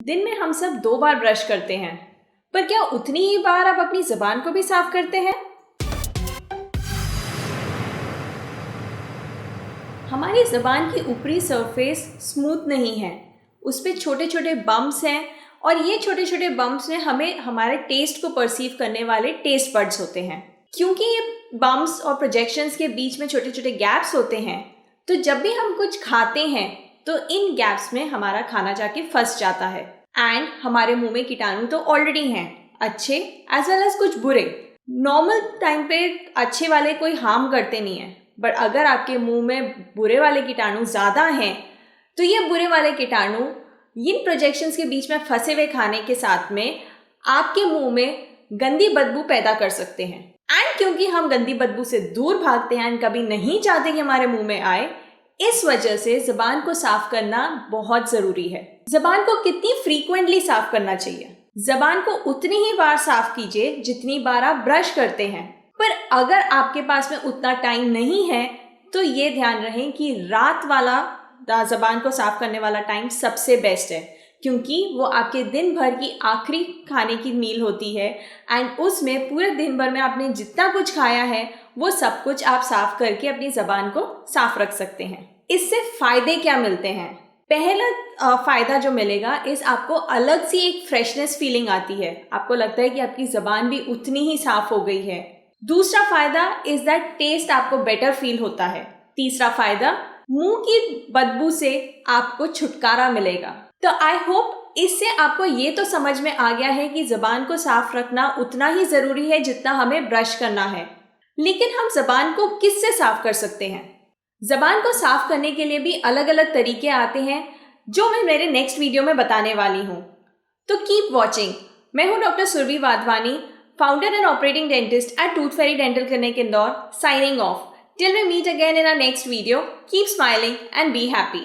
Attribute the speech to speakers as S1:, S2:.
S1: दिन में हम सब 2 बार ब्रश करते हैं, पर क्या उतनी ही बार आप अपनी ज़बान को भी साफ करते हैं? हमारी ज़बान की ऊपरी सरफेस स्मूथ नहीं है, उस पे छोटे छोटे बम्प्स हैं और ये छोटे छोटे बम्प्स में हमें हमारे टेस्ट को परसीव करने वाले टेस्ट बड्स होते हैं। क्योंकि ये बम्प्स और प्रोजेक्शंस के बीच में छोटे छोटे गैप्स होते हैं, तो जब भी हम कुछ खाते हैं तो इन गैप्स में हमारा खाना जाके फंस जाता है एंड हमारे मुंह में कीटाणु तो ऑलरेडी हैं, अच्छे एज वेल एज कुछ बुरे। नॉर्मल टाइम पे अच्छे वाले कोई हार्म करते नहीं है, बट अगर आपके मुंह में बुरे वाले कीटाणु ज़्यादा हैं तो ये बुरे वाले कीटाणु इन प्रोजेक्शंस के बीच में फंसे हुए खाने के साथ में आपके मुंह में गंदी बदबू पैदा कर सकते हैं। एंड क्योंकि हम गंदी बदबू से दूर भागते हैं एंड कभी नहीं चाहते कि हमारे मुंह में आए, इस वजह से ज़बान को साफ करना बहुत ज़रूरी है। ज़बान को कितनी फ्रीक्वेंटली साफ करना चाहिए? ज़बान को उतनी ही बार साफ कीजिए जितनी बार आप ब्रश करते हैं, पर अगर आपके पास में उतना टाइम नहीं है तो ये ध्यान रहे कि रात वाला ज़बान को साफ करने वाला टाइम सबसे बेस्ट है, क्योंकि वो आपके दिन भर की आखिरी खाने की मील होती है एंड उसमें पूरे दिन भर में आपने जितना कुछ खाया है वो सब कुछ आप साफ करके अपनी ज़बान को साफ रख सकते हैं। इससे फ़ायदे क्या मिलते हैं? पहला फ़ायदा जो मिलेगा इस आपको अलग सी एक फ्रेशनेस फीलिंग आती है, आपको लगता है कि आपकी ज़बान भी उतनी ही साफ हो गई है। दूसरा फ़ायदा इज़ दैट टेस्ट आपको बेटर फील होता है। तीसरा फ़ायदा, मुंह की बदबू से आपको छुटकारा मिलेगा। तो आई होप इससे आपको ये तो समझ में आ गया है कि ज़बान को साफ रखना उतना ही ज़रूरी है जितना हमें ब्रश करना है। लेकिन हम ज़बान को किससे साफ कर सकते हैं? ज़बान को साफ करने के लिए भी अलग अलग तरीके आते हैं जो मैं मेरे नेक्स्ट वीडियो में बताने वाली हूँ। तो कीप वॉचिंग। मैं हूँ doctor Surabhi Wadhwani, founder and operating dentist at tooth fairy dental clinic Indore, signing off. Till we meet again in our next video, keep smiling and be happy.